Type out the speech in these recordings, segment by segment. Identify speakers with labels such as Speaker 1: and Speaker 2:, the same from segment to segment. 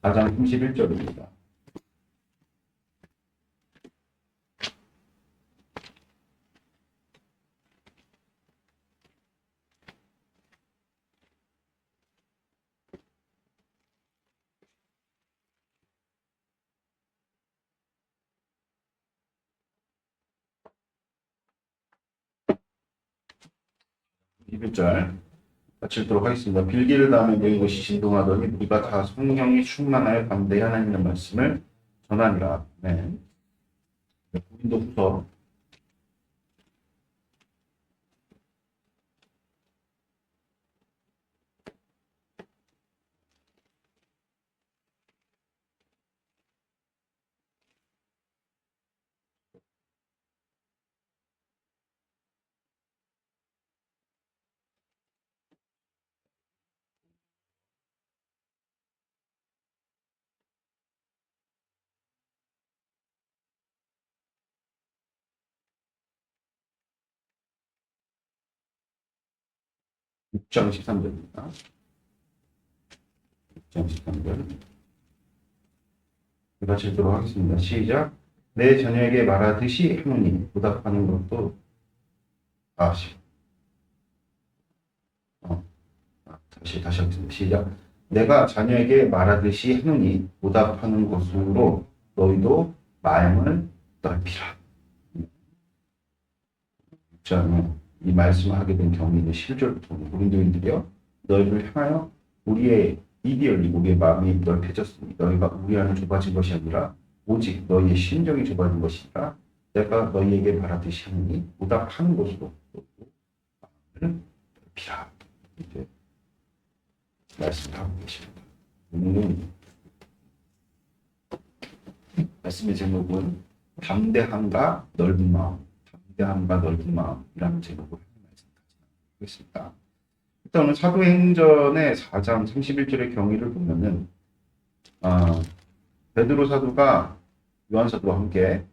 Speaker 1: 4장 31절입니다. 절 같이 읽도록 하겠습니다. 빌기를 다음에 모인 것이 진동하더니 우리가 다 성령이 충만하여 담대히 하나님의 말씀을 전하니라. 네. 고린도후서 6장 13절입니다. 6장 13절 같이 읽도록 하겠습니다. 시작. 내 자녀에게 말하듯이 하노니 보답하는 것도 다시 하겠습니다. 시작. 내가 자녀에게 말하듯이 하노니 보답하는 것으로 너희도 마음을 넓히라. 이 말씀을 하게 된 경위는 11절부터 고린도인들이여 너희를 향하여 우리의 입이 열리고 우리의 마음이 넓혀졌으니 너희가 우리 안은 좁아진 것이 아니라 오직 너희의 심정이 좁아진 것이라 내가 너희에게 말하듯이 하니 보답하는 것으로 마음을 넓히라. 이제 말씀을 하고 계십니다. 오늘은 말씀의 제목은 담대함과 넓은 마음, 담대함과 넓은 마음이라는 제목으로 말씀하겠습니다. 일단 오늘 사도행전의 4장 31절의 경위를 보면은 베드로 사도가 요한 사도와 함께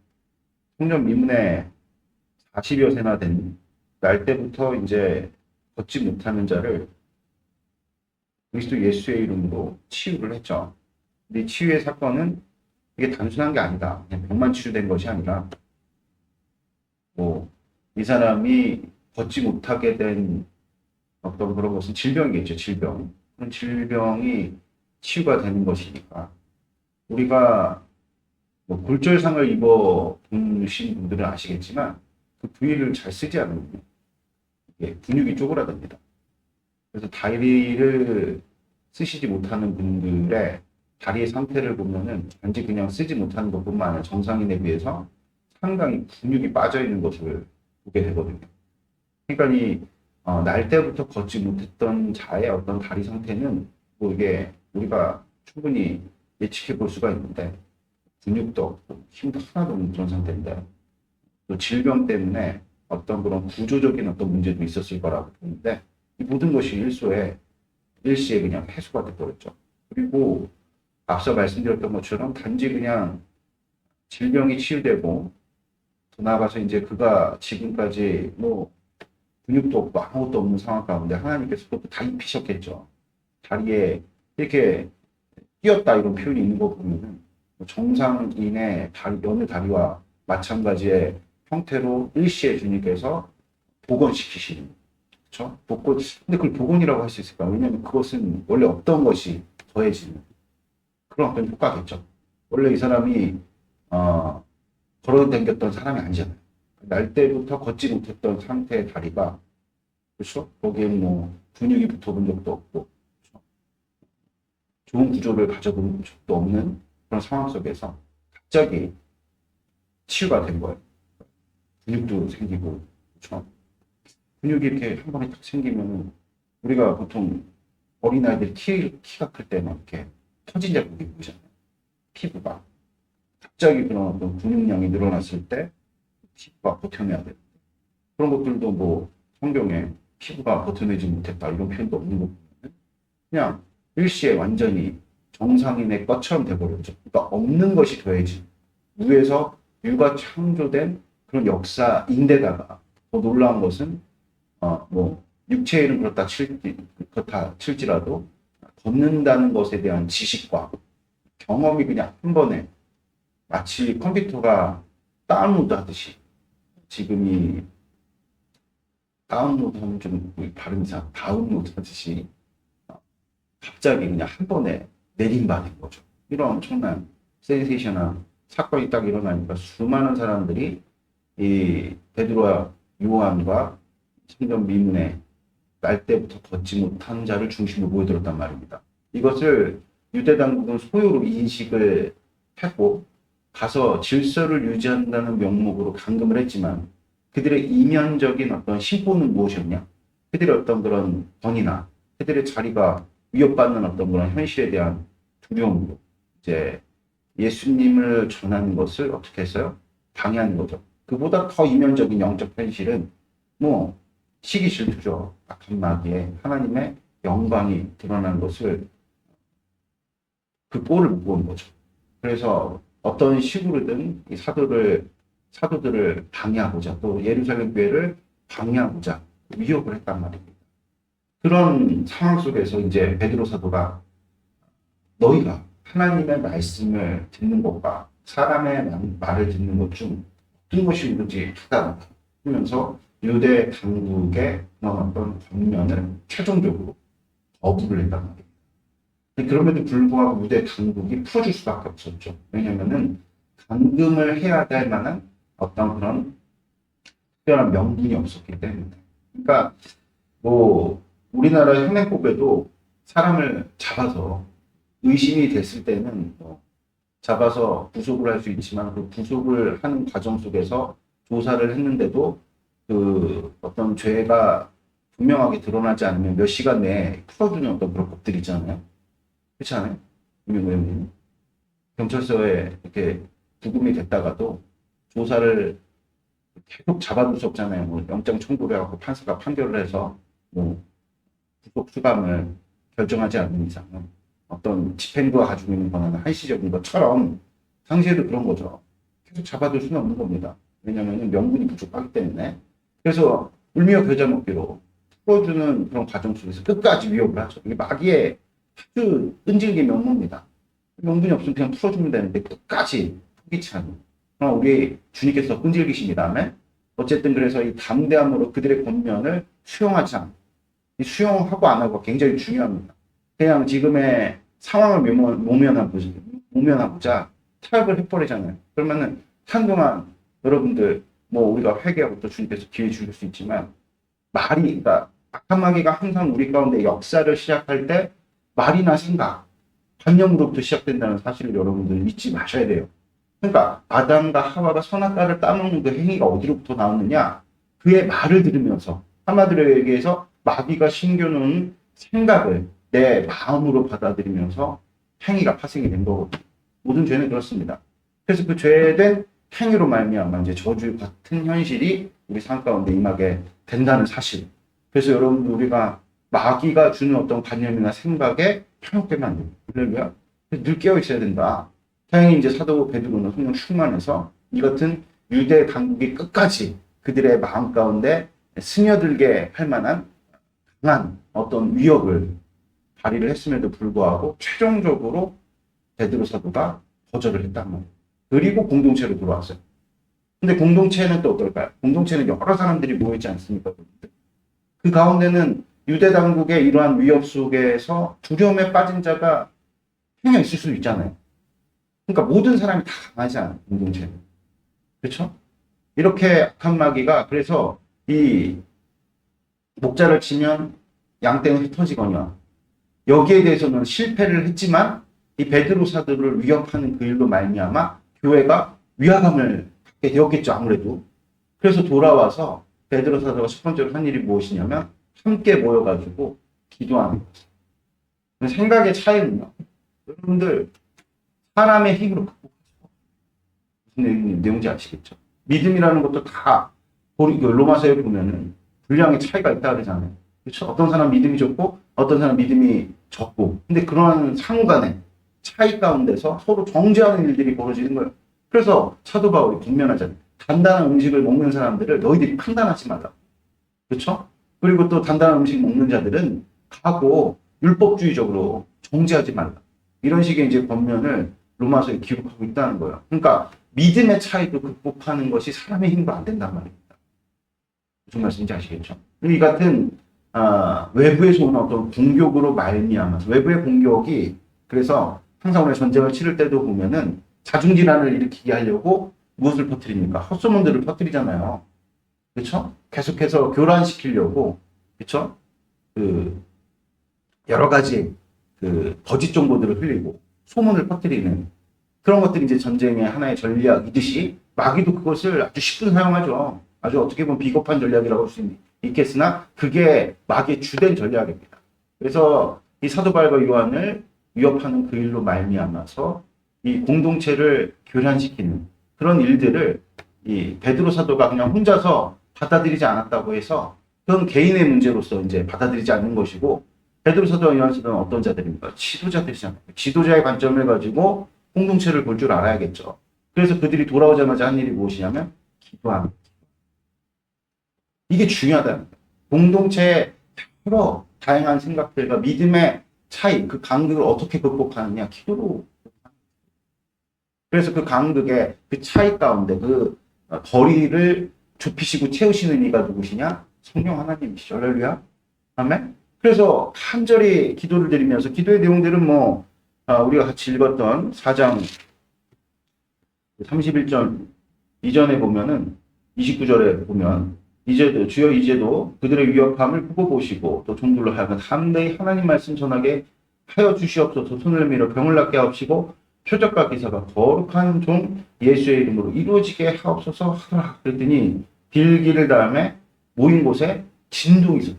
Speaker 1: 성전 미문에 40여 세나 된 날 때부터 이제 걷지 못하는 자를 그리스도 예수의 이름으로 치유를 했죠. 근데 이 치유의 사건은 이게 단순한 게 아니다. 그냥 병만 치유된 것이 아니라 이 사람이 걷지 못하게 된 어떤 그런 것은 질병이겠죠. 질병. 그런 질병이 치유가 되는 것이니까 우리가 골절상을 입어 보신 분들은 아시겠지만 그 부위를 잘 쓰지 않으면 근육이 쪼그라듭니다. 그래서 다리를 쓰시지 못하는 분들의 다리의 상태를 보면은 단지 그냥 쓰지 못하는 것뿐만 아니라 정상인에 비해서 상당히 근육이 빠져 있는 것을 보게 되거든요. 그러니까 날 때부터 걷지 못했던 자의 어떤 다리 상태는 이게 우리가 충분히 예측해 볼 수가 있는데 근육도 없고 힘도 하나도 없는 그런 상태인데 또 질병 때문에 어떤 그런 구조적인 어떤 문제도 있었을 거라고 보는데 이 모든 것이 일시에 그냥 해소가 돼버렸죠. 그리고 앞서 말씀드렸던 것처럼 단지 그냥 질병이 치유되고 더 나아가서 이제 그가 지금까지 근육도 없고 아무것도 없는 상황 가운데 하나님께서 그것도 다 입히셨겠죠. 다리에 이렇게 끼었다 이런 표현이 있는 거 보면은 정상인의 어느 다리와 마찬가지의 형태로 일시에 주님께서 복원시키시는 그렇죠? 근데 그걸 복원이라고 할 수 있을까? 왜냐하면 그것은 원래 없던 것이 더해지는 그런 어떤 효과겠죠. 원래 이 사람이 걸어 다녔던 사람이 아니잖아요. 날 때부터 걷지 못했던 상태의 다리가 그렇죠? 거기에 근육이 붙어본 적도 없고 그렇죠? 좋은 구조를 가져본 적도 없는 그런 상황 속에서 갑자기 치유가 된 거예요. 근육도 생기고 그렇죠? 근육이 이렇게 한 번에 딱 생기면 우리가 보통 어린아이들 키가 클 때는 이렇게 터진 자국이 보이잖아요. 피부가 갑자기 그런 어떤 근육량이 늘어났을 때 피부가 버텨내야 되는데 그런 것들도 성경에 피부가 버텨내지 못했다 이런 표현도 없는 거 보면 그냥 일시에 완전히 정상인의 것처럼 돼버렸죠. 그러니까 없는 것이 더해진 위에서 유가 창조된 그런 역사인데다가 더 놀라운 것은 육체의 일은 그렇다 칠지라도 걷는다는 것에 대한 지식과 경험이 그냥 한 번에 마치 컴퓨터가 다운로드 하듯이 지금 이 다운로드 하면 좀 발음이 이상 다운로드 하듯이 갑자기 그냥 한 번에 내림받은 거죠. 이런 엄청난 센세이션한 사건이 딱 일어나니까 수많은 사람들이 이 베드로와 요한과 성전 미문에 날 때부터 걷지 못한 자를 중심으로 모여들었단 말입니다. 이것을 유대 당국은 소요로 인식을 했고 가서 질서를 유지한다는 명목으로 감금을 했지만 그들의 이면적인 어떤 심보는 무엇이었냐? 그들의 어떤 그런 권위나 그들의 자리가 위협받는 어떤 그런 현실에 대한 두려움으로 이제 예수님을 전하는 것을 어떻게 했어요? 방해하는 거죠. 그보다 더 이면적인 영적 현실은 뭐 시기 질투죠. 악한 마귀에 하나님의 영광이 드러난 것을 그 꼴을 못 보는 거죠. 그래서 어떤 식으로든 이 사도들을 방해하고자 또 예루살렘 교회를 방해하고자 위협을 했단 말입니다. 그런 상황 속에서 이제 베드로 사도가 너희가 하나님의 말씀을 듣는 것과 사람의 말을 듣는 것 중 어떤 것이 옳은지 하다 하면서 유대 당국의 그런 어떤 권면을 최종적으로 거부를 했단 말입니다. 그럼에도 불구하고 유대 당국이 풀어줄 수밖에 없었죠. 왜냐면은 감금을 해야 될 만한 어떤 그런 특별한 명분이 없었기 때문에. 그러니까 뭐 우리나라 현행법에도 사람을 잡아서 의심이 됐을 때는 뭐 잡아서 구속을 할 수 있지만 그 구속을 하는 과정 속에서 조사를 했는데도 그 어떤 죄가 분명하게 드러나지 않으면 몇 시간 내에 풀어주는 어떤 그런 법들이 있잖아요. 그렇지 않아요? 김영우님 경찰서에 이렇게 구금이 됐다가도 조사를 계속 잡아둘 수 없잖아요. 뭐 영장 청구를 하고 판사가 판결을 해서 뭐 구속 수감을 결정하지 않는 이상은 어떤 집행부가 가지고 있는 권한은 한시적인 것처럼 당시에도 그런 거죠. 계속 잡아둘 수는 없는 겁니다. 왜냐하면 명분이 부족하기 때문에. 그래서 울며 겨자 먹기로 풀어주는 그런 과정 속에서 끝까지 위협을 하죠. 이게 마귀의 아주 끈질긴 명목입니다. 명분이 없으면 그냥 풀어주면 되는데 끝까지 포기치 않는. 그럼 우리 주님께서 끈질기신 다음에 어쨌든 그래서 이 담대함으로 그들의 권면을 수용하지 않고 수용하고 안 하고 굉장히 중요합니다. 그냥 지금의 상황을 모면하고자 타협을 해버리잖아요. 그러면은 한동안 여러분들 뭐 우리가 회개하고 또 주님께서 기회 주실 수 있지만 그러니까 악한 마귀가 항상 우리 가운데 역사를 시작할 때 말이나 생각, 관념으로부터 시작된다는 사실을 여러분들 잊지 마셔야 돼요. 그러니까 아담과 하와가 선악과를 따먹는 그 행위가 어디로부터 나왔느냐? 그의 말을 들으면서 한마디로 얘기해서 마귀가 심겨놓은 생각을 내 마음으로 받아들이면서 행위가 파생이 된 거거든요. 모든 죄는 그렇습니다. 그래서 그 죄된 행위로 말미암아 이제 저주 같은 현실이 우리 삶 가운데 임하게 된다는 사실. 그래서 여러분들 우리가 마귀가 주는 어떤 관념이나 생각에 편협되면 안 돼요. 그러면 늘 깨어 있어야 된다. 다행히 이제 사도 베드로는 성령 충만해서 이 같은 유대 당국이 끝까지 그들의 마음 가운데 스며들게 할 만한 강한 어떤 위협을 발휘를 했음에도 불구하고 최종적으로 베드로 사도가 거절을 했단 말이에요. 그리고 공동체로 들어왔어요. 근데 공동체는 또 어떨까요? 공동체는 여러 사람들이 모여있지 않습니까? 그 가운데는 유대 당국의 이러한 위협 속에서 두려움에 빠진 자가 그냥 있을 수 있잖아요. 그러니까 모든 사람이 다 강하지 않아요. 공동체는. 그렇죠? 이렇게 악한 마귀가 그래서 이 목자를 치면 양떼는 흩어지거니와 여기에 대해서는 실패를 했지만 이 베드로 사도를 위협하는 그 일로 말미암아 교회가 위화감을 갖게 되었겠죠. 아무래도. 그래서 돌아와서 베드로 사도가 첫 번째로 한 일이 무엇이냐면 함께 모여가지고 기도하는 거죠. 생각의 차이는요. 여러분들 사람의 힘으로 극복하죠. 무슨 내용인지 아시겠죠? 믿음이라는 것도 다 로마서에 보면은 분량의 차이가 있다 그러잖아요. 그렇죠? 어떤 사람 믿음이 좋고 어떤 사람 믿음이 적고 근데 그러한 상호간의 차이 가운데서 서로 정죄하는 일들이 벌어지는 거예요. 그래서 사도 바울이 분명하잖아요. 단단한 음식을 먹는 사람들을 너희들이 판단하지 말라. 그렇죠? 그리고 또 단단한 음식 먹는 자들은 가고 율법주의적으로 정죄하지 말라. 이런 식의 이제 권면을 로마서에 기록하고 있다는 거예요. 그러니까 믿음의 차이도 극복하는 것이 사람의 힘도 안 된단 말입니다. 무슨 말씀인지 아시겠죠? 이 같은 외부에서 오는 어떤 공격으로 말미암아서 외부의 공격이 그래서 항상 우리가 전쟁을 치를 때도 보면은 자중질환을 일으키게 하려고 무엇을 퍼뜨립니까? 헛소문들을 퍼뜨리잖아요. 그렇죠? 계속해서 교란시키려고 그렇죠? 그 여러 가지 그 거짓 정보들을 흘리고 소문을 퍼뜨리는 그런 것들이 이제 전쟁의 하나의 전략이듯이 마귀도 그것을 아주 쉽게 사용하죠. 아주 어떻게 보면 비겁한 전략이라고 할 수 있겠으나 그게 마귀의 주된 전략입니다. 그래서 이 사도 바울과 요한을 위협하는 그 일로 말미암아서 이 공동체를 교란시키는 그런 일들을 이 베드로 사도가 그냥 혼자서 받아들이지 않았다고 해서 그건 개인의 문제로서 이제 받아들이지 않는 것이고 베드로 사도와 요한 사도는 어떤 자들입니까? 지도자들이잖아요. 지도자의 관점을 가지고 공동체를 볼 줄 알아야겠죠. 그래서 그들이 돌아오자마자 한 일이 무엇이냐면 기도하는 거죠. 이게 중요하다는 거예요. 공동체의 여러 다양한 생각들과 믿음의 차이, 그 간극을 어떻게 극복하느냐, 기도로. 그래서 그 간극의 그 차이 가운데 그 거리를 좁히시고 채우시는 이가 누구시냐? 성령 하나님이시죠. 할렐루야. 아멘. 그래서 간절히 기도를 드리면서 기도의 내용들은 뭐 우리가 같이 읽었던 4장 31절 이전에 보면은 29절에 보면 이제도 주여 이제도 그들의 위협함을 보고 보시고 또 종들로 하여금 담대히 하나님 말씀 전하게 하여 주시옵소서. 손을 내밀어 병을 낫게 하옵시고 표적과 기사가 거룩한 종 예수의 이름으로 이루어지게 하옵소서 하더라. 그랬더니 빌기를 다음에 모인 곳에 진동이 있어요.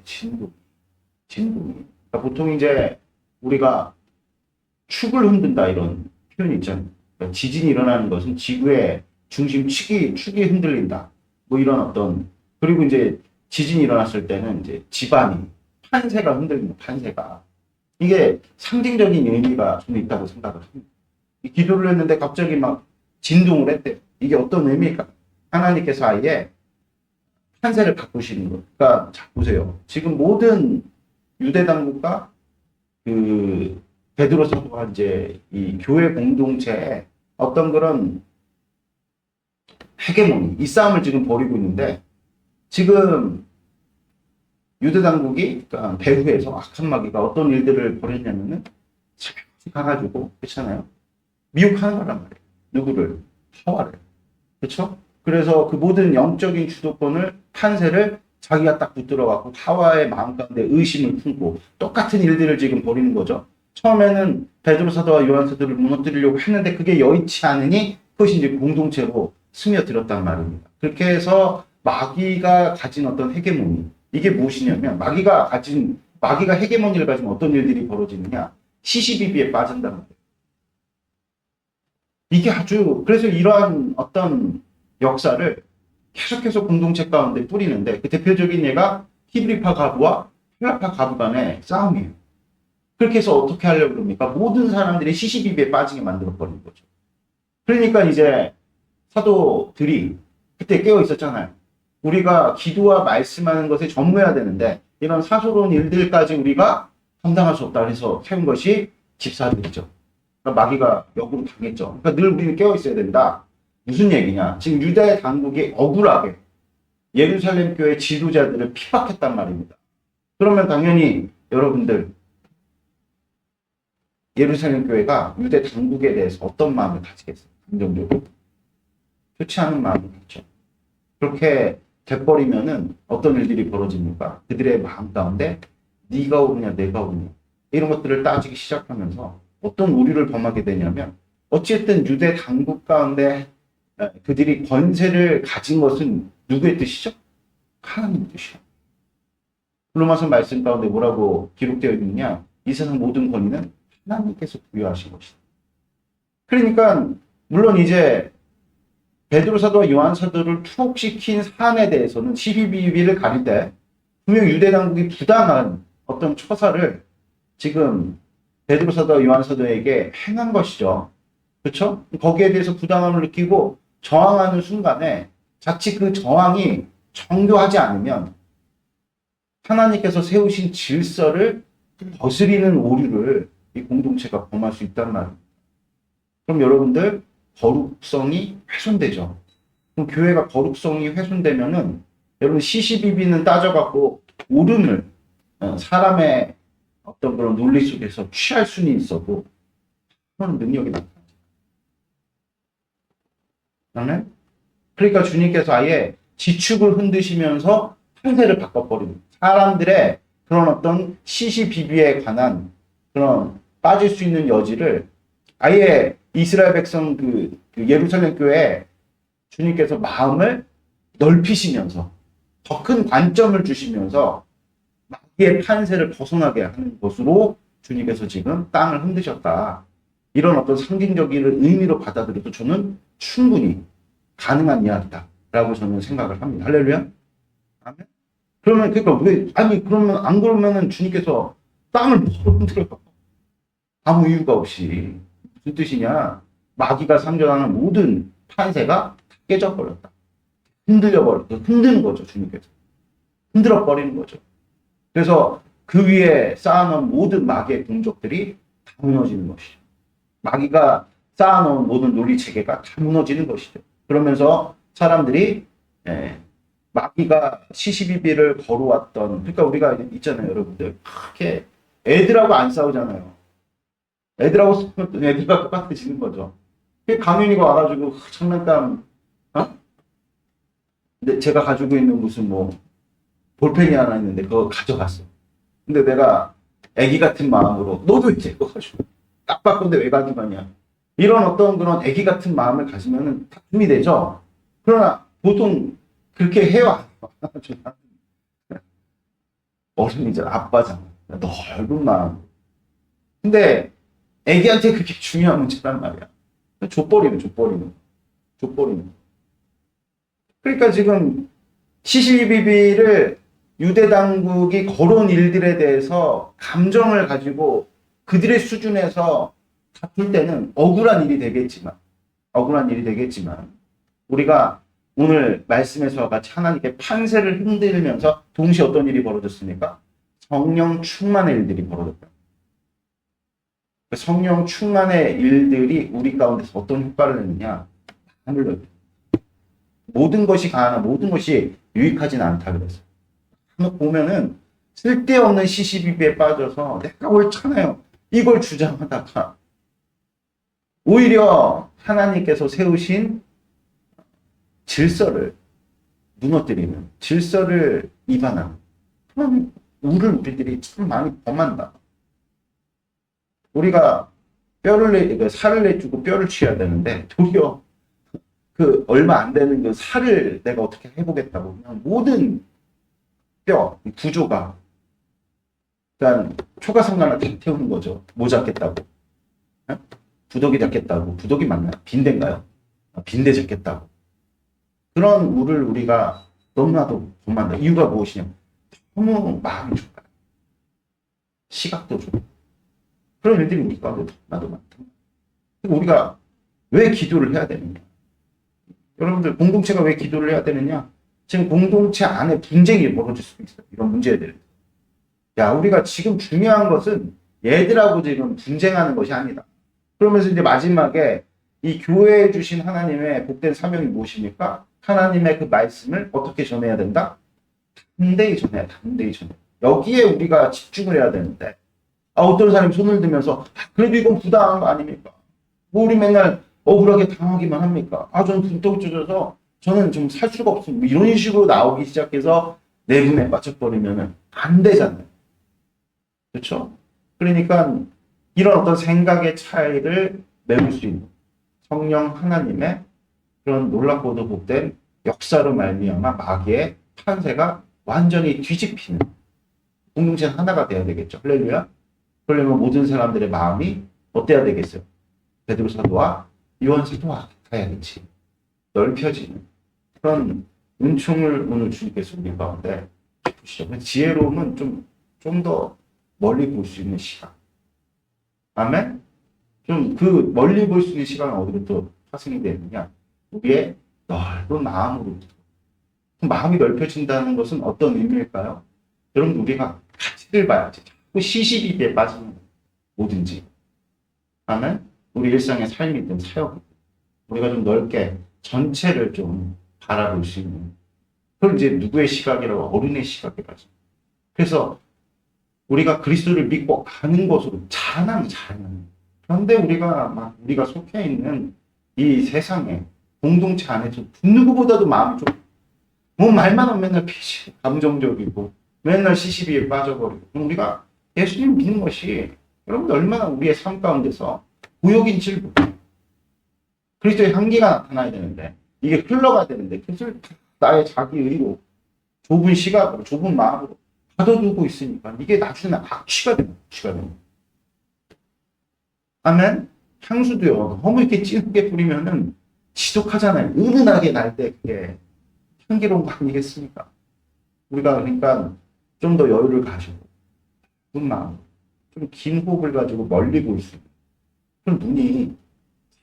Speaker 1: 진동이. 그러니까 보통 이제 우리가 축을 흔든다 이런 표현이 있잖아요. 그러니까 지진이 일어나는 것은 지구의 중심 축이 흔들린다. 뭐 이런 어떤 그리고 이제 지진이 일어났을 때는 이제 집안이 판세가 흔들린다. 판세가 이게 상징적인 의미가 좀 있다고 생각을 합니다. 기도를 했는데 갑자기 막 진동을 했대. 이게 어떤 의미일까? 하나님께서 아예 판세를 바꾸시는 것. 그러니까 자 보세요. 지금 모든 유대 당국과 그 베드로 사도가 이제 이 교회 공동체에 어떤 그런 헤게모니 이 싸움을 지금 벌이고 있는데 지금 유대 당국이 그러니까 배후에서 악한 마귀가 어떤 일들을 벌였냐면은 가가지고 그렇잖아요. 미혹하는 거란 말이에요. 누구를? 하와를. 그렇죠? 그래서 그 모든 영적인 주도권을 판세를 자기가 딱 붙들어갖고 하와의 마음 가운데 의심을 품고 똑같은 일들을 지금 벌이는 거죠. 처음에는 베드로 사도와 요한 사도를 무너뜨리려고 했는데 그게 여의치 않으니 그것이 이제 공동체로 스며들었단 말입니다. 그렇게 해서 마귀가 가진 어떤 헤게모니 이게 무엇이냐면 마귀가 헤게모니를 가지면 어떤 일들이 벌어지느냐 시시비비에 빠진단 말이에요. 이게 아주 그래서 이러한 어떤 역사를 계속해서 공동체 가운데 뿌리는데 그 대표적인 예가 히브리파 가부와 헬라파 가부 간의 싸움이에요. 그렇게 해서 어떻게 하려고 그럽니까? 모든 사람들이 시시비비에 빠지게 만들어버리는 거죠. 그러니까 이제 사도들이 그때 깨어 있었잖아요. 우리가 기도와 말씀하는 것에 전무해야 되는데 이런 사소로운 일들까지 우리가 감당할 수 없다 해서 세운 것이 집사들이죠. 그러니까 마귀가 역으로 당했죠. 그러니까 늘 우리는 깨어 있어야 된다. 무슨 얘기냐? 지금 유대 당국이 억울하게 예루살렘 교회 지도자들을 핍박했단 말입니다. 그러면 당연히 여러분들 예루살렘 교회가 유대 당국에 대해서 어떤 마음을 가지겠어요? 감정적으로 좋지 않은 마음이 있죠. 그렇게 돼버리면은 어떤 일들이 벌어집니까? 그들의 마음 가운데 네가 옳으냐 내가 옳으냐 이런 것들을 따지기 시작하면서 어떤 오류를 범하게 되냐면 어쨌든 유대 당국 가운데 그들이 권세를 가진 것은 누구의 뜻이죠? 하나님의 뜻이요. 로마서 말씀 가운데 뭐라고 기록되어 있느냐? 이 세상 모든 권위는 하나님께서 부여하신 것이다. 그러니까 물론 이제 베드로 사도와 요한 사도를 투옥시킨 사안에 대해서는 시비비비를 가릴 때 분명 유대 당국이 부당한 어떤 처사를 지금 베드로 사도와 요한 사도에게 행한 것이죠. 그렇죠? 거기에 대해서 부당함을 느끼고 저항하는 순간에 자칫 그 저항이 정교하지 않으면 하나님께서 세우신 질서를 거스리는 오류를 이 공동체가 범할 수 있단 말이에요. 그럼 여러분들 거룩성이 훼손되죠. 그럼 교회가 거룩성이 훼손되면은 여러분 시시비비는 따져갖고 옳음을 사람의 어떤 그런 논리 속에서 취할 수는 있어도 그런 능력이 나타나죠. 아멘? 그러니까 주님께서 아예 지축을 흔드시면서 판세를 바꿔버립니다. 사람들의 그런 어떤 시시비비에 관한 그런 빠질 수 있는 여지를 아예 이스라엘 백성 그 예루살렘 교회에 주님께서 마음을 넓히시면서 더 큰 관점을 주시면서 마귀의 판세를 벗어나게 하는 것으로 주님께서 지금 땅을 흔드셨다. 이런 어떤 상징적인 의미로 받아들여도 저는 충분히 가능한 이야기다라고 저는 생각을 합니다. 할렐루야. 아멘. 그러면 그러니까 왜 아니 그러면 안 그러면은 주님께서 땅을 뭐로 흔들어요? 아무 이유가 없이. 무슨 뜻이냐? 마귀가 상정하는 모든 판세가 깨져버렸다. 흔들려버렸다. 흔드는 거죠, 주님께서. 흔들어버리는 거죠. 그래서 그 위에 쌓아놓은 모든 마귀의 공적들이 다 무너지는 것이죠. 마귀가 쌓아놓은 모든 논리 체계가 다 무너지는 것이죠. 그러면서 사람들이 마귀가 시시비비를 걸어왔던, 그러니까 우리가 있잖아요, 여러분들. 그렇게 애들하고 안 싸우잖아요. 애들하고 싸우면 애들과 똑같아지는 거죠. 강윤이가 와가지고 장난감, 근데 제가 가지고 있는 무슨 뭐 볼펜이 하나 있는데 그거 가져갔어. 근데 내가 애기 같은 마음으로 너도 이제 그거 가지고 딱 바꾼데 왜 가져가냐. 이런 어떤 그런 애기 같은 마음을 가지면은 다툼이 되죠. 그러나 보통 그렇게 해요. 어른이잖아. 아빠잖아. 넓은 마음. 근데 애기한테 그렇게 중요한 문제란 말이야. 족버리는. 그러니까 지금 시시비비를 유대 당국이 거론 일들에 대해서 감정을 가지고 그들의 수준에서 다툴 때는 억울한 일이 되겠지만 우리가 오늘 말씀에서와 같이 하나님께 판세를 흔들면서 동시에 어떤 일이 벌어졌습니까? 성령 충만의 일들이 벌어졌다. 성령 충만의 일들이 우리 가운데서 어떤 효과를 내느냐? 하늘로 모든 것이 가하나 모든 것이 유익하지는 않다 그랬어요. 한번 보면은 쓸데없는 시시비비에 빠져서 내가 옳잖아요. 이걸 주장하다가 오히려 하나님께서 세우신 질서를 무너뜨리는, 질서를 위반하는 그런 우를 우리들이 참 많이 범한다. 우리가 살을 내주고 뼈를 취해야 되는데 도리어 그 얼마 안 되는 그 살을 내가 어떻게 해보겠다고 그냥 모든 뼈 구조가 일단 초가상간을 다 태우는 거죠. 뭐 잡겠다고, 부더기 잡겠다고. 부더기 맞나요? 빈대인가요? 빈대 잡겠다고. 그런 우를 우리가 너무나도 범한다. 이유가 무엇이냐? 너무 마음이 좁아요. 시각도 좁아요. 그런 일들이 우리 가운데 나도 많다. 우리가 왜 기도를 해야 되느냐? 여러분들 공동체가 왜 기도를 해야 되느냐? 지금 공동체 안에 분쟁이 벌어질 수도 있어요. 이런 문제들. 야, 우리가 지금 중요한 것은 얘들하고 지금 분쟁하는 것이 아니다. 그러면서 이제 마지막에 이 교회에 주신 하나님의 복된 사명이 무엇입니까? 하나님의 그 말씀을 어떻게 전해야 된다? 담대히 전해야. 여기에 우리가 집중을 해야 되는데, 어떤 사람이 손을 들면서 그래도 이건 부당한 거 아닙니까? 뭐 우리 맨날 억울하게 당하기만 합니까? 저는 분떡 쪄져서 저는 좀 살 수가 없습니다. 이런 식으로 나오기 시작해서 내분에 빠져버리면 안 되잖아요. 그렇죠? 그러니까 이런 어떤 생각의 차이를 메울 수 있는 성령 하나님의 그런 놀랍고도 복된 역사로 말미암아 마귀의 판세가 완전히 뒤집히는 공동체 하나가 돼야 되겠죠. 할렐루야. 그러려면 모든 사람들의 마음이 어때야 되겠어요? 베드로 사도와 요한 사도와 같아야겠지. 넓혀지는 그런 은총을 오늘 주님께서 우리 가운데 주시죠. 지혜로움은 좀 더 멀리 볼 수 있는 시간. 아멘? 좀 그 멀리 볼 수 있는 시간은 어디부터 파생이 되느냐? 우리의 넓은 마음으로부터. 마음이 넓혀진다는 것은 어떤 의미일까요? 여러분, 우리가 가치를 봐야지. 자꾸 시시비비에 빠지는 거예요. 뭐든지. 하면 우리 일상의 삶이든 사역이든 우리가 좀 넓게 전체를 좀 바라볼 수 있는 그걸 이제 누구의 시각이라고 어른의 시각이라죠. 그래서 우리가 그리스도를 믿고 가는 것으로 자라나는 자라나는. 그런데 우리가 속해 있는 이 세상에 공동체 안에서 누구보다도 마음이 좀 뭐 말만 하면 맨날 피시 감정적이고 맨날 시시비에 빠져버리고 우리가 예수님 믿는 것이 여러분들 얼마나 우리의 삶 가운데서 구역인 질부 그리스도의 향기가 나타나야 되는데 이게 흘러가야 되는데 그것을 나의 자기 의로 좁은 시각으로 좁은 마음으로 가둬두고 있으니까 이게 나중에 악취가 됩니다. 악취가 됩니다. 아멘. 향수도요. 너무 이렇게 진하게 뿌리면은 지독하잖아요. 은은하게 날 때 그게 향기로운 거 아니겠습니까? 우리가 그러니까 좀 더 여유를 가지고 좀 마음, 좀 긴 호흡을 가지고 멀리 볼 수 있는 그런 눈이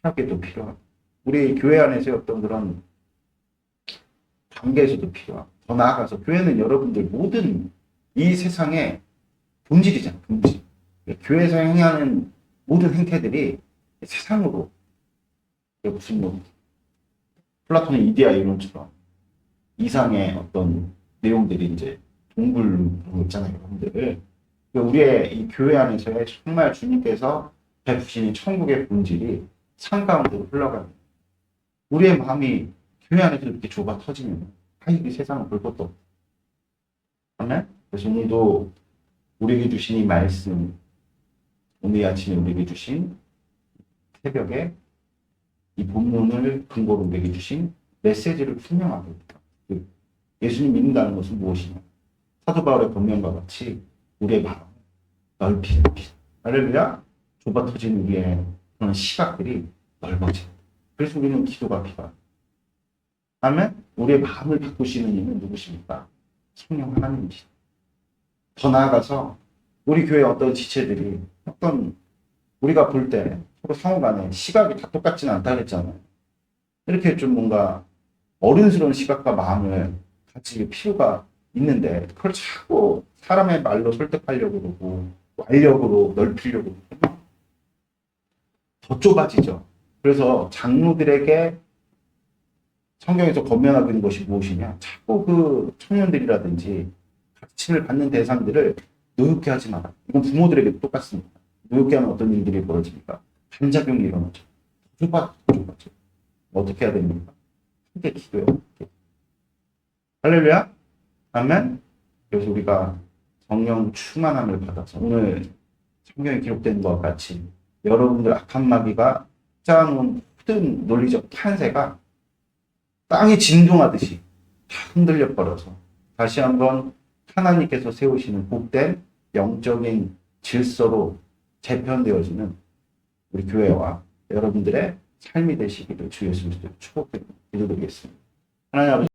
Speaker 1: 생각에도 필요하고 우리 교회 안에서의 어떤 그런 관계에서도 필요하고 더 나아가서 교회는 여러분들 모든 이 세상의 본질이잖아요. 본질. 교회에서 행하는 모든 행태들이 세상으로 무슨 뭐 플라톤의 이데아 이론처럼 이상의 어떤 내용들이 이제 동굴 그런 거 있잖아요, 여러분들. 우리의 이 교회 안에서의 정말 주님께서 베푸신 천국의 본질이 산 가운데로 흘러가는 우리의 마음이 교회 안에서 이렇게 좁아 터지면 이 세상은 볼 것도 없고. 아멘? 그래서 오늘도 우리에게 주신 이 말씀, 오늘 아침에 우리에게 주신 새벽에 이 본문을 근거로 우리에게 주신 메시지를 분명하게 예수님 믿는다는 것은 무엇이냐? 사도 바울의 본명과 같이 우리의 마음 넓히 할렐루야 좁아 터진 우리의 그런 시각들이 넓어진다. 그래서 우리는 기도가 필요합니다. 아멘? 우리의 마음을 바꾸시는 이는 누구십니까? 성령 하나님이시다. 더 나아가서 우리 교회 어떤 지체들이 어떤 우리가 볼 때 서로 상호간에 시각이 다 똑같지는 않다 그랬잖아요. 이렇게 좀 뭔가 어른스러운 시각과 마음을 가질 필요가 있는데 그걸 자꾸 사람의 말로 설득하려고 그러고 완력으로 넓히려고 그러고 더 좁아지죠. 그래서 장로들에게 성경에서 권면하고 있는 것이 무엇이냐? 자꾸 그 청년들이라든지 가르침을 받는 대상들을 노엽게 하지 마라. 이건 부모들에게도 똑같습니다. 노엽게 하면 어떤 일들이 벌어집니까? 반작용이 일어나죠. 좁아져. 어떻게 해야 됩니까? 함께 기도해요. 할렐루야. 아멘. 그래서 우리가 성령 충만함을 받아서 오늘 성경에 기록된 것과 같이 여러분들 악한 마귀가 쌓아놓은 모든 논리적 판세가 땅이 진동하듯이 다 흔들려 버려서 다시 한번 하나님께서 세우시는 복된 영적인 질서로 재편되어지는 우리 교회와 여러분들의 삶이 되시기를 주 예수 그리스도로 축복드리겠습니다. 하나님 아버지